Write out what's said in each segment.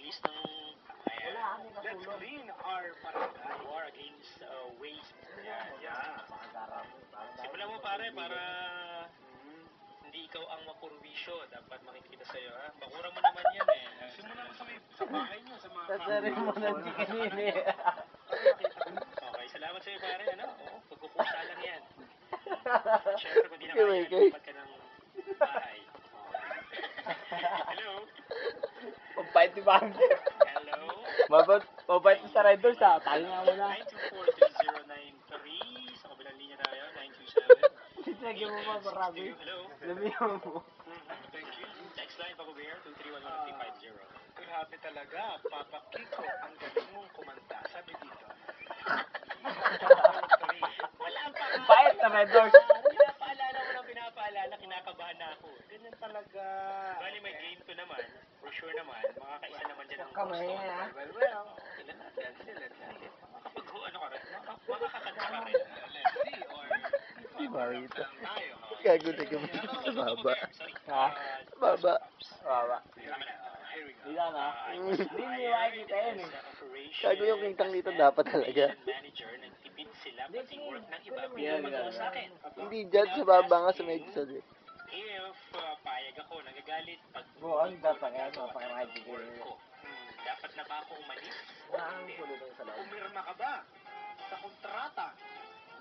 list ng Let's clean our barangay. War against waste. Yeah. Simulan mo pare para hindi ikaw ang mapurwisyo. Dapat makikita sa'yo ha. Bakuran mo naman yan eh. Simulan mo sa bahay nyo. Sa mga Sasarin mo ng chicken eh. Okay, salamat sa'yo pare. Ano? Oo, pagkukusa lang yan. Siyempre, kung di na kaya, dapat ka ng bahay. Hello? Pagpahit ni Bambi. Hello? Mabait sa Red Doors ha. Tayo nga muna. 924-3093. Sa kabilang linya tayo, 927. Lagyan mo pa marami. Hello? Lamihan mo. Thank you. Text line, Pako Bear, 231-1350. Grabe talaga, Papa Kiko, ang galing mong kumanta. Sabi dito. Wala ang paka. Pahit sa Red Doors. Pinapaalala mo lang pinapaalala, kinakabahan na ako. Ganyan talaga. Bali, may game to naman. For sure naman, makakaisa naman dyan ang Kami, gusto. ha? Well, ilan natin. Makakapag ano ka rin, makakakanta ka rin. Let's see, or... Si Marita. Tayo. Gago na kami sa baba. Ha? Baba. Baba. Here we go. Hindi na. Hindi niyo makikita yun eh. Gago yung kintang dito dapat talaga. Manager, nagtipid sila pati work ng iba. Yeah, Pinapagawa sa akin. Hindi dyan sa baba nga sa medyo sa di. If payag ako, nagagalit pag Buwan, dapat nga. Mapakamahin ko. dapat na ba ako umalis? Ang kulo doon sa loob. Pumirma ka ba sa kontrata?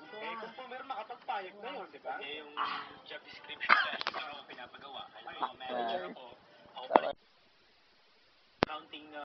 Eh, kung pumirma ka, pagpayag na yun, di ba? Eh, yung job description dahil ikaw ang pinapagawa. Alam mo, manager ako,